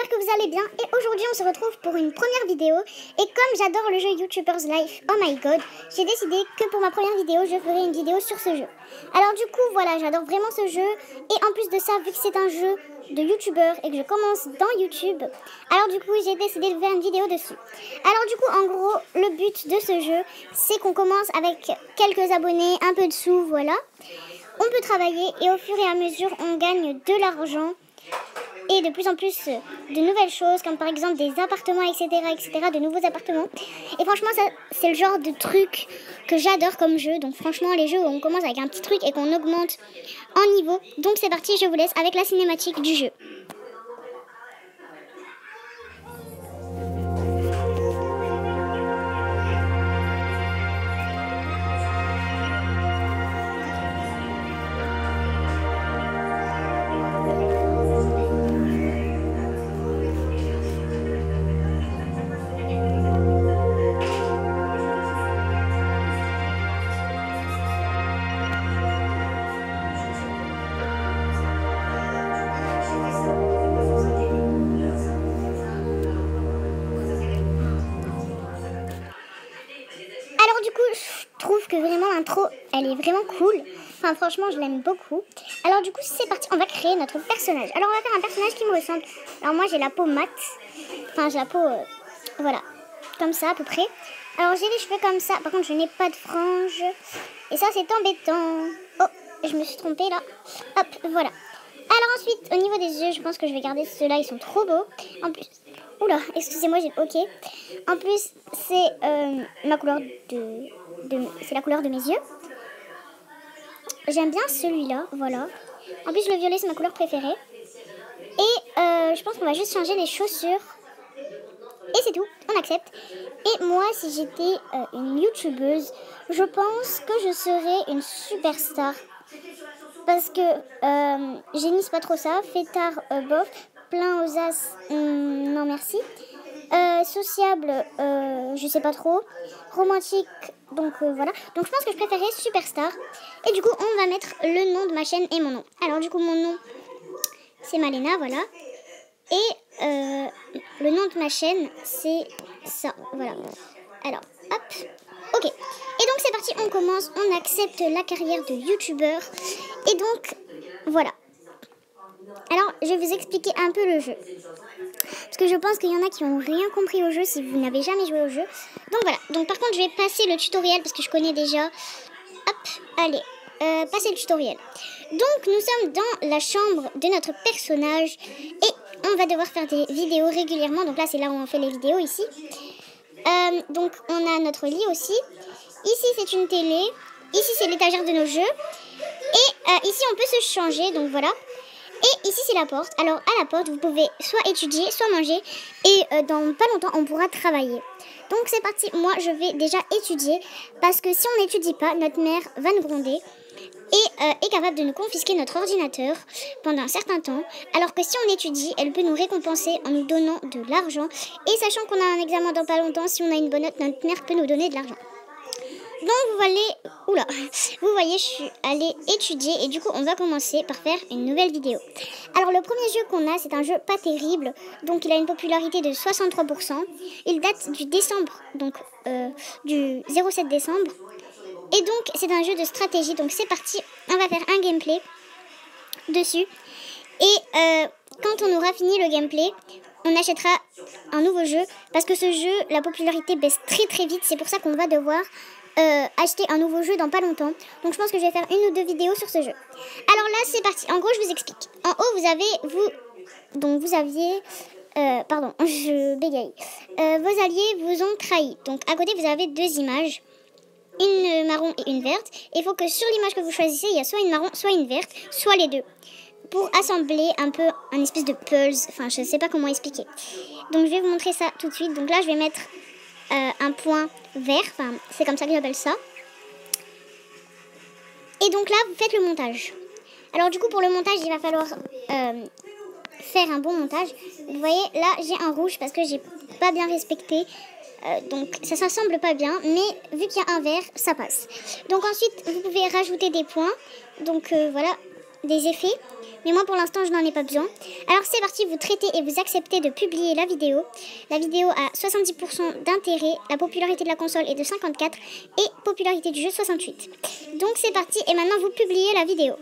j'espère que vous allez bien et aujourd'hui on se retrouve pour une première vidéo et comme j'adore le jeu YouTubers Life, oh my god, j'ai décidé que pour ma première vidéo je ferai une vidéo sur ce jeu. Alors du coup voilà, j'adore vraiment ce jeu et en plus de ça, vu que c'est un jeu de YouTubers et que je commence dans YouTube, alors du coup j'ai décidé de faire une vidéo dessus. Alors du coup en gros, le but de ce jeu c'est qu'on commence avec quelques abonnés, un peu de sous, voilà. On peut travailler et au fur et à mesure on gagne de l'argent et de plus en plus de nouvelles choses comme par exemple des appartements etc, de nouveaux appartements. Et franchement ça c'est le genre de truc que j'adore comme jeu. Donc franchement les jeux où on commence avec un petit truc et qu'on augmente en niveau. Donc c'est parti, je vous laisse avec la cinématique du jeu. Alors du coup, je trouve que vraiment l'intro, elle est vraiment cool. Enfin franchement, je l'aime beaucoup. Alors du coup, c'est parti, on va créer notre personnage. Alors on va faire un personnage qui me ressemble. Alors moi, j'ai la peau mate. Enfin, j'ai la peau, voilà, comme ça à peu près. Alors j'ai les cheveux comme ça. Par contre, je n'ai pas de franges. Et ça, c'est embêtant. Oh, je me suis trompée là. Hop, voilà. Alors ensuite, au niveau des yeux, je pense que je vais garder ceux-là, ils sont trop beaux. En plus, oula, excusez-moi, j'ai ok. En plus, c'est ma couleur c'est la couleur de mes yeux. J'aime bien celui-là, voilà. En plus, le violet, c'est ma couleur préférée. Et je pense qu'on va juste changer les chaussures. Et c'est tout, on accepte. Et moi, si j'étais une youtubeuse, je pense que je serais une superstar. Parce que génisse pas trop ça, fêtard bof, plein aux as, non merci. Sociable, je sais pas trop. Romantique, donc voilà. Donc je pense que je préférais superstar. Et du coup, on va mettre le nom de ma chaîne et mon nom. Alors du coup, mon nom, c'est Malena, voilà. Et le nom de ma chaîne, c'est ça, voilà. Alors, hop, ok. Et donc c'est parti, on commence, on accepte la carrière de youtubeur. Et donc, voilà. Alors, je vais vous expliquer un peu le jeu. Parce que je pense qu'il y en a qui n'ont rien compris au jeu si vous n'avez jamais joué au jeu. Donc voilà, donc par contre je vais passer le tutoriel parce que je connais déjà. Hop, allez, passer le tutoriel. Donc nous sommes dans la chambre de notre personnage et on va devoir faire des vidéos régulièrement. Donc là c'est là où on fait les vidéos ici. Donc on a notre lit aussi. Ici c'est une télé. Ici c'est l'étagère de nos jeux. Et ici on peut se changer, donc voilà. Et ici c'est la porte. Alors à la porte vous pouvez soit étudier, soit manger. Et dans pas longtemps on pourra travailler. Donc c'est parti, moi je vais déjà étudier. Parce que si on n'étudie pas, notre mère va nous gronder. Et est capable de nous confisquer notre ordinateur pendant un certain temps. Alors que si on étudie, elle peut nous récompenser en nous donnant de l'argent. Et sachant qu'on a un examen dans pas longtemps, si on a une bonne note, notre mère peut nous donner de l'argent. Donc vous voyez, je suis allée étudier et du coup on va commencer par faire une nouvelle vidéo. Alors le premier jeu qu'on a, c'est un jeu pas terrible, donc il a une popularité de 63%. Il date du décembre, donc du 07 décembre. Et donc c'est un jeu de stratégie, donc c'est parti, on va faire un gameplay dessus. Et quand on aura fini le gameplay, on achètera un nouveau jeu, parce que ce jeu, la popularité baisse très très vite, c'est pour ça qu'on va devoir acheter un nouveau jeu dans pas longtemps. Donc je pense que je vais faire une ou deux vidéos sur ce jeu. Alors là c'est parti, en gros je vous explique. En haut vous aviez pardon, je bégaye. Vos alliés vous ont trahi. Donc à côté vous avez deux images, une marron et une verte. Et il faut que sur l'image que vous choisissez, il y a soit une marron, soit une verte, soit les deux. Pour assembler un peu un espèce de puzzle, enfin je ne sais pas comment expliquer. Donc je vais vous montrer ça tout de suite. Donc là je vais mettre un point vert, enfin c'est comme ça que j'appelle ça. Et donc là vous faites le montage. Alors du coup pour le montage il va falloir faire un bon montage. Vous voyez là j'ai un rouge parce que j'ai pas bien respecté. Donc ça s'assemble pas bien, mais vu qu'il y a un vert ça passe. Donc ensuite vous pouvez rajouter des points. Donc voilà, des effets. Mais moi pour l'instant je n'en ai pas besoin. Alors c'est parti, vous traitez et vous acceptez de publier la vidéo. La vidéo a 70% d'intérêt, la popularité de la console est de 54 et popularité du jeu 68. Donc c'est parti et maintenant vous publiez la vidéo.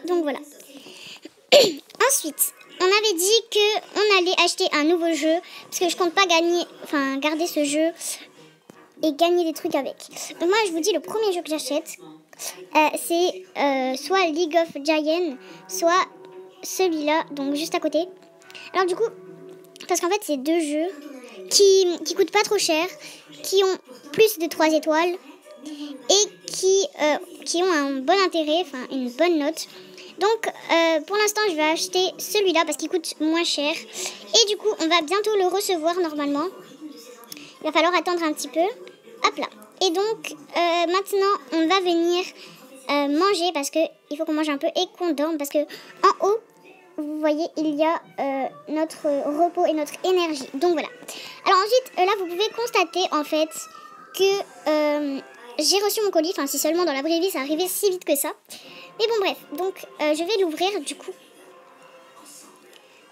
Donc voilà. Ensuite, on avait dit qu'on allait acheter un nouveau jeu parce que je compte pas garder ce jeu et gagner des trucs avec. Donc moi je vous dis le premier jeu que j'achète, c'est soit League of Giants, soit celui-là, donc juste à côté. Alors du coup, parce qu'en fait c'est deux jeux qui coûtent pas trop cher, qui ont plus de 3 étoiles et qui ont un bon intérêt, enfin une bonne note. Donc pour l'instant je vais acheter celui-là parce qu'il coûte moins cher. Et du coup on va bientôt le recevoir normalement. Il va falloir attendre un petit peu. Hop là. Et donc maintenant on va venir manger parce qu'il faut qu'on mange un peu et qu'on dorme. Parce que en haut, vous voyez, il y a notre repos et notre énergie. Donc voilà. Alors ensuite, là vous pouvez constater en fait que j'ai reçu mon colis. Enfin si seulement dans la vraie vie ça arrivait si vite que ça. Mais bon bref, donc je vais l'ouvrir du coup.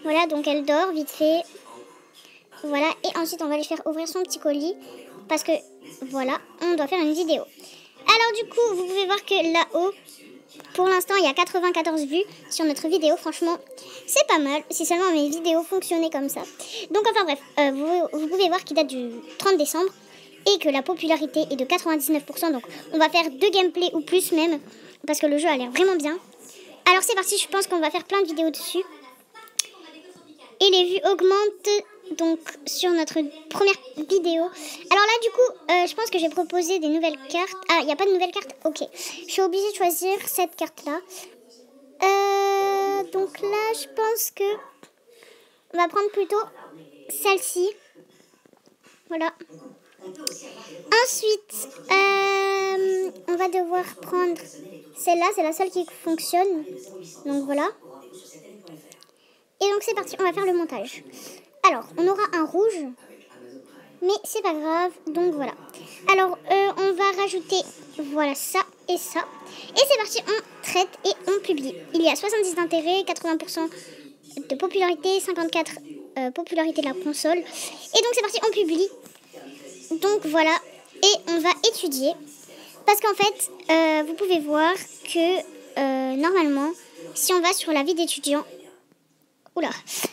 Voilà, donc elle dort vite fait. Voilà, et ensuite on va lui faire ouvrir son petit colis. Parce que voilà, on doit faire une vidéo. Alors du coup, vous pouvez voir que là-haut, pour l'instant il y a 94 vues sur notre vidéo. Franchement, c'est pas mal si seulement mes vidéos fonctionnaient comme ça. Donc enfin bref, vous pouvez voir qu'il date du 30 décembre. Et que la popularité est de 99%. Donc on va faire 2 gameplays ou plus même. Parce que le jeu a l'air vraiment bien. Alors c'est parti, je pense qu'on va faire plein de vidéos dessus. Et les vues augmentent donc sur notre première vidéo. Alors là du coup, je pense que j'ai proposé des nouvelles cartes. Ah, il n'y a pas de nouvelles cartes? Ok. Je suis obligée de choisir cette carte-là. Donc là, je pense que on va prendre plutôt celle-ci. Voilà. Ensuite, on va devoir prendre celle-là, c'est la seule qui fonctionne. Donc voilà. Et donc c'est parti, on va faire le montage. Alors, on aura un rouge, mais c'est pas grave, donc voilà. Alors, on va rajouter, voilà, ça et ça. Et c'est parti, on traite et on publie. Il y a 70 d'intérêt, 80% de popularité, 54 popularité de la console. Et donc c'est parti, on publie. Donc voilà, et on va étudier. Parce qu'en fait, vous pouvez voir que normalement, si on va sur la vie d'étudiant,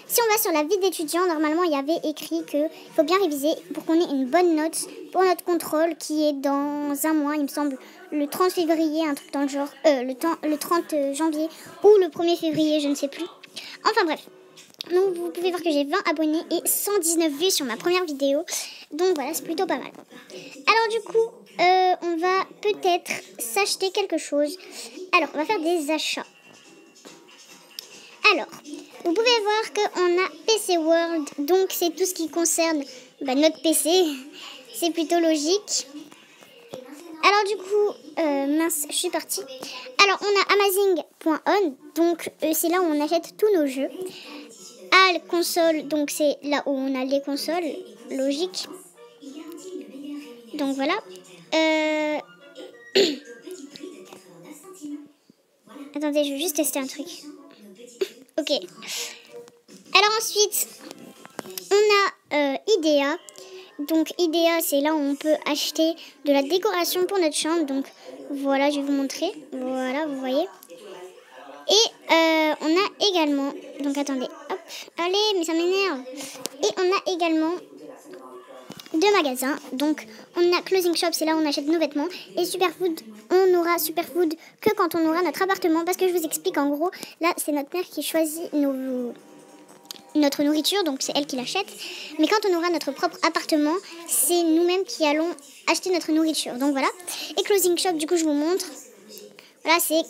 si on va sur la vie d'étudiant, normalement il y avait écrit qu'il faut bien réviser pour qu'on ait une bonne note pour notre contrôle qui est dans un mois, il me semble, le 30 février, un truc dans le genre, le 30 janvier ou le 1er février, je ne sais plus. Enfin bref. Donc vous pouvez voir que j'ai 20 abonnés et 119 vues sur ma première vidéo. Donc voilà, c'est plutôt pas mal. Alors du coup, on va peut-être s'acheter quelque chose. Alors, on va faire des achats. Alors, vous pouvez voir qu'on a PC World. Donc c'est tout ce qui concerne notre PC. C'est plutôt logique. Alors du coup, mince, je suis partie. Alors on a Amazing.on. Donc c'est là où on achète tous nos jeux. Al console, donc c'est là où on a les consoles, logique. Donc voilà. Attendez, je veux juste tester un truc. Ok. Alors ensuite, on a Idea. Donc Idea, c'est là où on peut acheter de la décoration pour notre chambre. Donc voilà, je vais vous montrer. Voilà, vous voyez. Et on a également, donc attendez, hop, allez, mais ça m'énerve. Et on a également 2 magasins. Donc on a Clothing Shop, c'est là où on achète nos vêtements. Et Superfood, on aura Superfood que quand on aura notre appartement. Parce que je vous explique, en gros, là c'est notre mère qui choisit notre nourriture, donc c'est elle qui l'achète. Mais quand on aura notre propre appartement, c'est nous-mêmes qui allons acheter notre nourriture. Donc voilà. Et Clothing Shop, du coup je vous montre. Voilà, c'est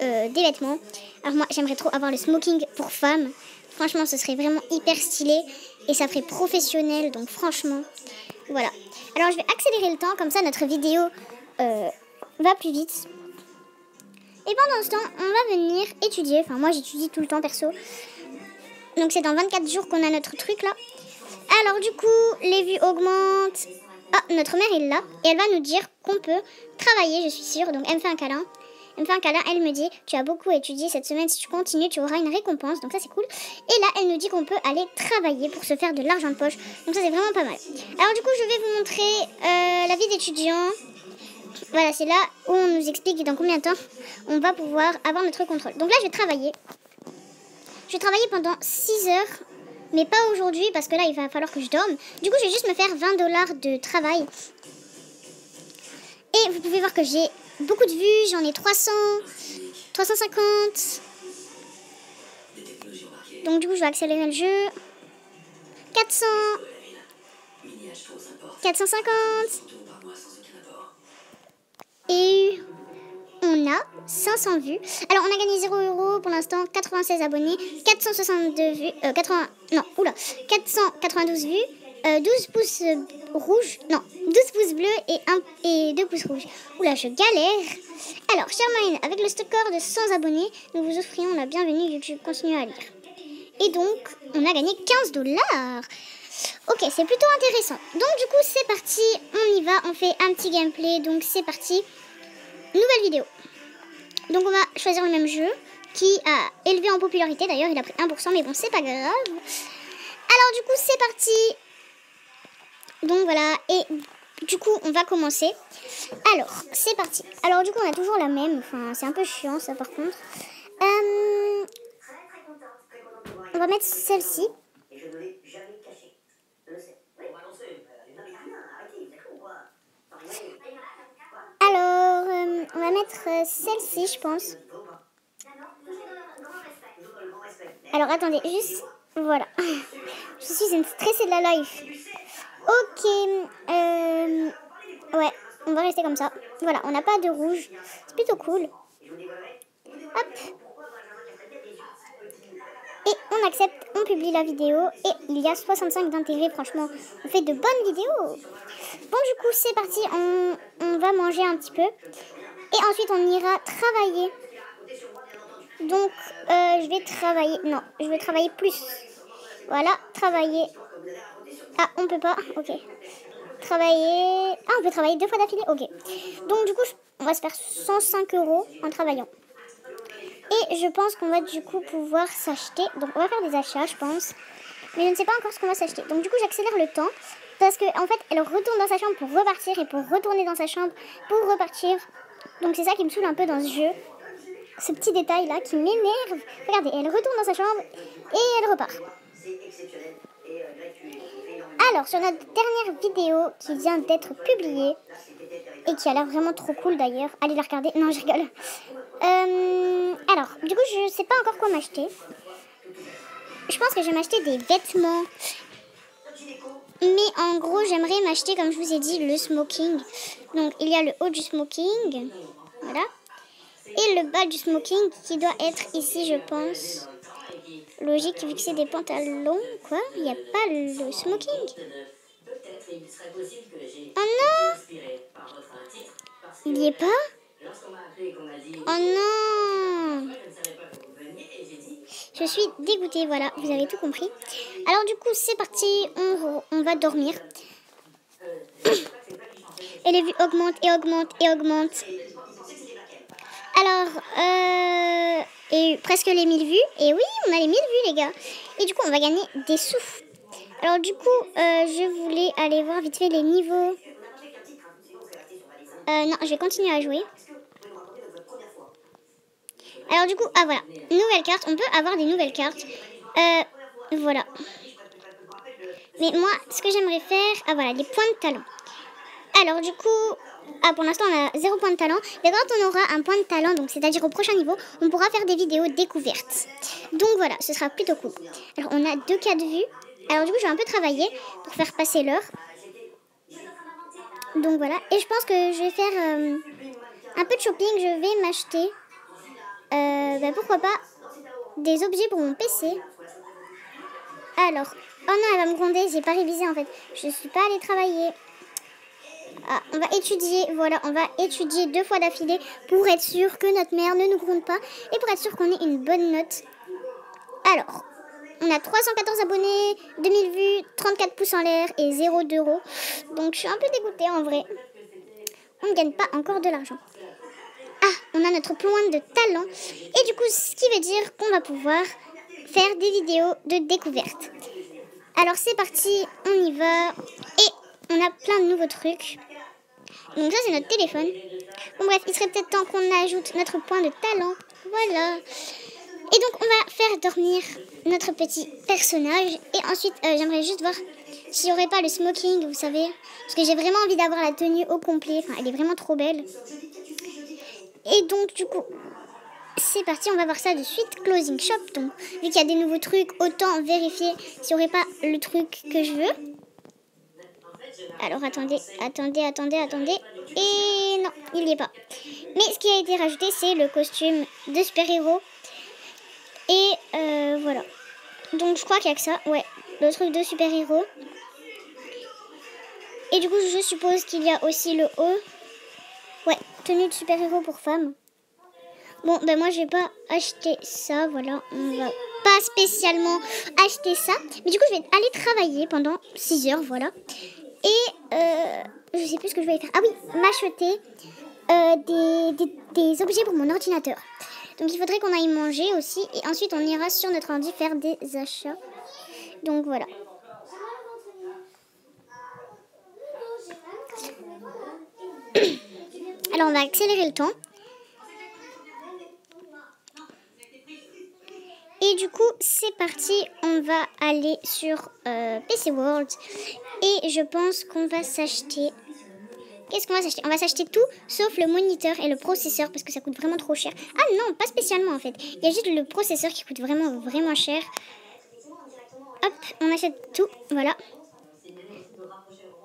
des vêtements. Alors moi j'aimerais trop avoir le smoking pour femmes. Franchement ce serait vraiment hyper stylé et ça ferait professionnel, donc franchement voilà. Alors je vais accélérer le temps, comme ça notre vidéo va plus vite. Et pendant ce temps on va venir étudier. Enfin moi j'étudie tout le temps perso. Donc c'est dans 24 jours qu'on a notre truc là. Alors du coup les vues augmentent. Ah, notre mère est là et elle va nous dire qu'on peut travailler, je suis sûre. Donc elle me fait un câlin. Elle me fait un câlin, elle me dit tu as beaucoup étudié cette semaine, si tu continues tu auras une récompense, donc ça c'est cool. Et là elle nous dit qu'on peut aller travailler pour se faire de l'argent de poche, donc ça c'est vraiment pas mal. Alors du coup je vais vous montrer la vie d'étudiant. Voilà, c'est là où on nous explique dans combien de temps on va pouvoir avoir notre contrôle. Donc là je vais travailler. Je vais travailler pendant 6 heures. Mais pas aujourd'hui parce que là il va falloir que je dorme. Du coup je vais juste me faire 20 $ de travail. Et vous pouvez voir que j'ai beaucoup de vues. J'en ai 300, 350. Donc du coup je vais accélérer le jeu. 400, 450. Et on a 500 vues. Alors on a gagné 0 € pour l'instant, 96 abonnés, 462 vues, 492 vues, 12 pouces rouges, non, 12 pouces bleus et 2 pouces rouges. Oula, je galère. Alors, Charmaine, avec le score de 100 abonnés, nous vous offrions la bienvenue YouTube. Continuez à lire. Et donc, on a gagné 15 $. Ok, c'est plutôt intéressant. Donc du coup, c'est parti, on y va, on fait un petit gameplay. Donc c'est parti, nouvelle vidéo. Donc on va choisir le même jeu qui a élevé en popularité. D'ailleurs il a pris 1%, mais bon c'est pas grave. Alors du coup c'est parti. Donc voilà, et du coup on va commencer. Alors c'est parti. Alors du coup on a toujours la même. Enfin c'est un peu chiant ça par contre. On va mettre celle-ci. Alors on va mettre celle-ci je pense. Alors attendez, juste, voilà. Je suis une stressée de la life. Ok, ouais, on va rester comme ça. Voilà, on n'a pas de rouge. C'est plutôt cool. Hop. Et on accepte, on publie la vidéo. Et il y a 65 d'intérêt, franchement. On fait de bonnes vidéos. Bon, du coup, c'est parti. On va manger un petit peu. Et ensuite, on ira travailler. Donc, je vais travailler... Non, je vais travailler plus. Voilà, travailler... Ah, on peut pas. Ok. Travailler... Ah, on peut travailler 2 fois d'affilée. Ok. Donc, du coup, on va se faire 105 € en travaillant. Et je pense qu'on va du coup pouvoir s'acheter. Donc, on va faire des achats, je pense. Mais je ne sais pas encore ce qu'on va s'acheter. Donc, du coup, j'accélère le temps. Parce que en fait, elle retourne dans sa chambre pour repartir. Et pour retourner dans sa chambre pour repartir. Donc, c'est ça qui me saoule un peu dans ce jeu. Ce petit détail là qui m'énerve. Regardez, elle retourne dans sa chambre et elle repart. Alors sur notre dernière vidéo qui vient d'être publiée et qui a l'air vraiment trop cool d'ailleurs, allez la regarder. Non, je rigole. Alors du coup je sais pas encore quoi m'acheter. Je pense que je vais m'acheter des vêtements. Mais en gros j'aimerais m'acheter, comme je vous ai dit, le smoking. Donc il y a le haut du smoking. Voilà. Et le bas du smoking qui doit être ici, je pense. Logique, vu que c'est des pantalons. Quoi? Il n'y a pas le smoking. Oh non! Il n'y est pas? Oh non! Je suis dégoûtée, voilà, vous avez tout compris. Alors du coup, c'est parti, on va dormir. Et les vues augmentent et augmentent et augmentent. Alors, et presque les 1000 vues. Et oui, on a les 1000 vues, les gars. Et du coup, on va gagner des sous. Alors, du coup, je voulais aller voir vite fait les niveaux. Non, je vais continuer à jouer. Alors, du coup, ah voilà. Nouvelle carte. On peut avoir des nouvelles cartes. Voilà. Mais moi, ce que j'aimerais faire... Ah voilà, les points de talent. Alors, du coup... Ah, pour l'instant, on a 0 point de talent. Mais quand on aura un point de talent, donc c'est-à-dire au prochain niveau, on pourra faire des vidéos découvertes. Donc voilà, ce sera plutôt cool. Alors, on a 2 cas de vue. Alors, du coup, je vais un peu travailler pour faire passer l'heure. Donc voilà. Et je pense que je vais faire un peu de shopping. Je vais m'acheter, pourquoi pas, des objets pour mon PC. Alors, oh non, elle va me gronder. J'ai pas révisé en fait. Je suis pas allée travailler. Ah, on va étudier, voilà, on va étudier 2 fois d'affilée pour être sûr que notre mère ne nous gronde pas et pour être sûr qu'on ait une bonne note. Alors, on a 314 abonnés, 2000 vues, 34 pouces en l'air et 0 €. Donc, je suis un peu dégoûtée en vrai. On ne gagne pas encore de l'argent. Ah, on a notre point de talent. Et du coup, ce qui veut dire qu'on va pouvoir faire des vidéos de découverte. Alors c'est parti, on y va. Et on a plein de nouveaux trucs. Donc ça c'est notre téléphone. Bon bref, il serait peut-être temps qu'on ajoute notre point de talent. Voilà. Et donc on va faire dormir notre petit personnage. Et ensuite j'aimerais juste voir s'il n'y aurait pas le smoking, vous savez. Parce que j'ai vraiment envie d'avoir la tenue au complet. Enfin, elle est vraiment trop belle. Et donc du coup, c'est parti, on va voir ça de suite. Closing shop. Donc vu qu'il y a des nouveaux trucs, autant vérifier s'il n'y aurait pas le truc que je veux. Alors attendez. Et non, il n'y est pas. Mais ce qui a été rajouté, c'est le costume de super-héros. Et voilà. Donc je crois qu'il n'y a que ça. Ouais, le truc de super-héros. Et du coup, je suppose qu'il y a aussi le haut. Ouais, tenue de super-héros pour femmes. Bon, ben moi, je vais pas acheter ça. Voilà, on va pas spécialement acheter ça. Mais du coup, je vais aller travailler pendant 6 heures, voilà. Et je sais plus ce que je vais faire. Ah oui, m'acheter des objets pour mon ordinateur. Donc il faudrait qu'on aille manger aussi. Et ensuite on ira sur notre ordi faire des achats. Donc voilà. Alors on va accélérer le temps. Et du coup, c'est parti, on va aller sur PC World. Et je pense qu'on va s'acheter... Qu'est-ce qu'on va s'acheter? On va s'acheter tout, sauf le moniteur et le processeur, parce que ça coûte vraiment trop cher. Ah non, pas spécialement en fait. Il y a juste le processeur qui coûte vraiment cher. Hop, on achète tout, voilà.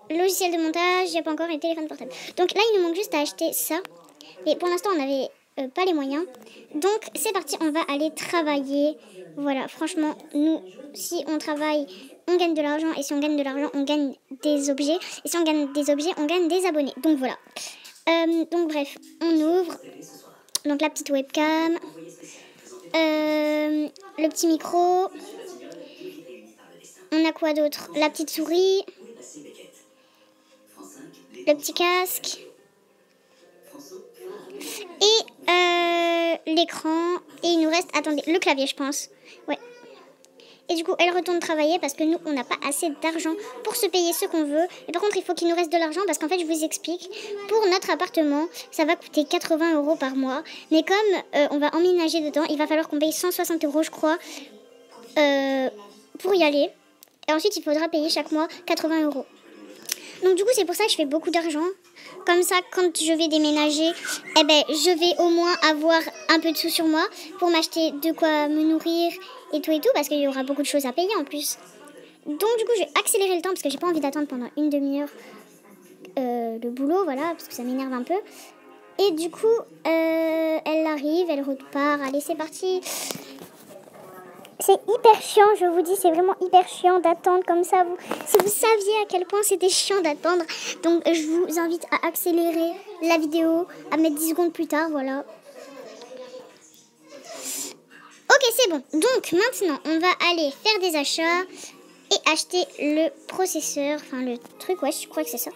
Logiciel de montage, il n'y a pas encore les téléphones portables. Donc là, il nous manque juste à acheter ça. Mais pour l'instant, on n'avait pas les moyens. Donc c'est parti, on va aller travailler. Voilà, franchement, nous, si on travaille, on gagne de l'argent. Et si on gagne de l'argent, on gagne des objets. Et si on gagne des objets, on gagne des abonnés. Donc voilà. Donc bref, on ouvre. Donc la petite webcam. Le petit micro. On a quoi d'autre? La petite souris. Le petit casque. Et l'écran. Et il nous reste, attendez, le clavier je pense. Ouais. Et du coup, elle retourne travailler parce que nous, on n'a pas assez d'argent pour se payer ce qu'on veut. Et par contre, il faut qu'il nous reste de l'argent parce qu'en fait, je vous explique, pour notre appartement, ça va coûter 80 € par mois. Mais comme on va emménager dedans, il va falloir qu'on paye 160 € je crois, pour y aller. Et ensuite, il faudra payer chaque mois 80 €. Donc du coup, c'est pour ça que je fais beaucoup d'argent. Comme ça, quand je vais déménager, eh ben, je vais au moins avoir un peu de sous sur moi pour m'acheter de quoi me nourrir et tout, parce qu'il y aura beaucoup de choses à payer en plus. Donc du coup, je vais accélérer le temps parce que j'ai pas envie d'attendre pendant une demi-heure le boulot, voilà, parce que ça m'énerve un peu. Et du coup, elle arrive, elle repart. Allez, c'est parti. C'est hyper chiant, je vous dis, c'est vraiment hyper chiant d'attendre comme ça. Si vous saviez à quel point c'était chiant d'attendre. Donc je vous invite à accélérer la vidéo, à mettre 10 secondes plus tard, voilà. Ok, c'est bon. Donc maintenant, on va aller faire des achats et acheter le processeur. Enfin, le truc, ouais, je crois que c'est ça.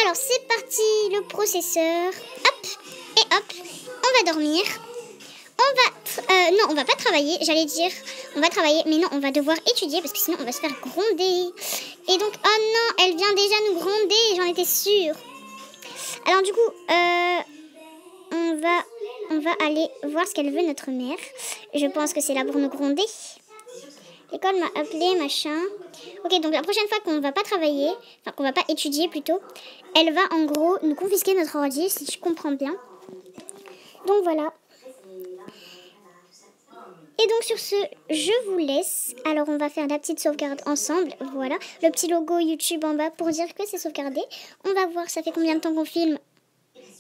Alors, c'est parti, le processeur. Hop, et hop, on va dormir. Non, on va pas travailler, j'allais dire, on va travailler, mais non, on va devoir étudier parce que sinon on va se faire gronder. Et donc, oh non, elle vient déjà nous gronder, j'en étais sûre. Alors du coup, on va aller voir ce qu'elle veut, notre mère. Je pense que c'est là pour nous gronder. L'école m'a appelé, machin. Ok, donc la prochaine fois qu'on va pas travailler, enfin qu'on va pas étudier plutôt, elle va en gros nous confisquer notre ordi, si je comprends bien. Donc voilà. Et donc sur ce, je vous laisse. Alors on va faire la petite sauvegarde ensemble. Voilà, le petit logo YouTube en bas pour dire que c'est sauvegardé. On va voir, ça fait combien de temps qu'on filme?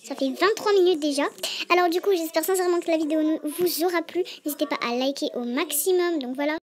Ça fait 23 minutes déjà. Alors du coup, j'espère sincèrement que la vidéo vous aura plu. N'hésitez pas à liker au maximum. Donc voilà.